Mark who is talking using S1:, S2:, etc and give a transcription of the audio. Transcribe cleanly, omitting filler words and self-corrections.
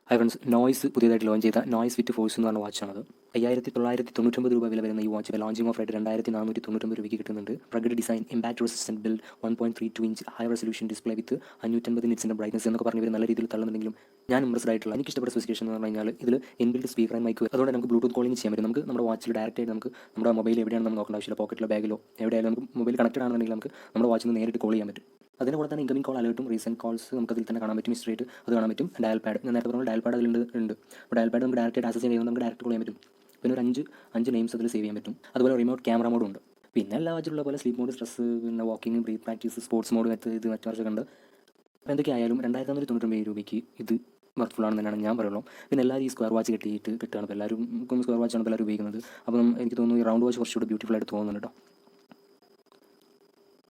S1: Hi friends, noise പുതിയതായിട്ട് launch ചെയ്ത noise വിത്ത് force എന്ന് പറഞ്ഞ വാച്ചാണത്. 5999 രൂപ വില വരുന്ന ഈ വാച്ച് ലോഞ്ചിങ് ഓഫറായിട്ട് 2499 രൂപയ്ക്ക് കിട്ടുന്നുണ്ട്. Rugged design, impact resistant build, 1.32 inch high resolution display with 550 നിറ്റ്സിൻ്റെ ബ്രൈറ്റ്നസ് എന്നൊക്കെ പറഞ്ഞ് ഇവർ നല്ല രീതിയിൽ തള്ളുന്നുണ്ടെങ്കിലും ഞാൻ ഇമ്പ്രസ്ഡ് ആയിട്ടുള്ള എനിക്ക് ഇഷ്ടപ്പെട്ട സ്പെസിഫിക്കേഷൻ എന്ന് പറഞ്ഞു കഴിഞ്ഞാൽ ഇതിൽ ഇൻബിൽഡ് സ്പീക്കർ ആൻഡ് മൈക്ക്, അതുകൊണ്ട് നമുക്ക് ബ്ലൂടൂത്ത് കോളിംഗ് ചെയ്യാൻ പറ്റും. നമുക്ക് നമ്മുടെ വാച്ചിൽ ഡയറക്റ്റ് ആയിട്ട് നമുക്ക് നമ്മുടെ മൊബൈൽ എവിടെയാണ് നമ്മൾ നോക്കേണ്ട ആവശ്യമില്ല. പോക്കറ്റിലോ ബാഗിലോ എവിടെയായാലും നമുക്ക് മൊബൈൽ കണക്റ്റഡ് ആണെന്നുണ്ടെങ്കിൽ നമുക്ക് നമ്മുടെ വാച്ചിൽ നിന്ന് നേരിട്ട് കോൾ ചെയ്യാൻ പറ്റും. അതിന് കൂടെ തന്നെ ഇൻകമിംഗ് കോൾ അലേർട്ടും റീസെൻറ്റ് കോൾസ് നമുക്ക് അതിൽ തന്നെ കാണാൻ പറ്റും. ഹിസ്റ്ററി ആയിട്ട് അത് കാണാൻ പറ്റും. ഡയൽ പാഡ്, ഞാൻ നേരത്തെ പറഞ്ഞ ഡയൽ പാഡ് അതിലുണ്ട്. അപ്പോൾ ഡയൽ പാഡ് നമുക്ക് ഡയറക്റ്റ് ആക്സസ് ചെയ്യുമ്പോൾ നമുക്ക് ഡയറക്റ്റ് കോൾ ചെയ്യാൻ പറ്റും. പിന്നെ ഒരു അഞ്ച് നെയിംസ് അതിൽ സേവ് ചെയ്യാൻ പറ്റും. അതുപോലെ റിമോട്ട് ക്യാമറ മോഡും ഉണ്ട്. പിന്നെ എല്ലാ വാച്ചിലുള്ള പോലെ സ്ലീപ്പ് മോഡ്, സ്ട്രെസ്, പിന്നെ walking, breath practice, sports mode, ഇത് മറ്റൊക്കെ ഉണ്ട്. അപ്പോൾ എന്തൊക്കെയായാലും 2499 രൂപയ്ക്ക് ഇത് വർക്ക്ഫുൾ ആണെന്ന് തന്നെയാണ് ഞാൻ പറയുള്ളൂ. പിന്നെ എല്ലാവരും ഈ സ്ക്വയർ വാച്ച് കിട്ടിയാണ്. ഇപ്പോൾ എല്ലാവരും സ്ക്വയർ വാച്ചാണ് എല്ലാവരും ഉപയോഗിക്കുന്നത്. അപ്പം എനിക്ക് തോന്നുന്നു ഈ റൗണ്ട് വാച്ച് കുറച്ചുകൂടി ബ്യൂട്ടിഫുൾ ആയിട്ട് തോന്നുന്നുണ്ട് കേട്ടോ.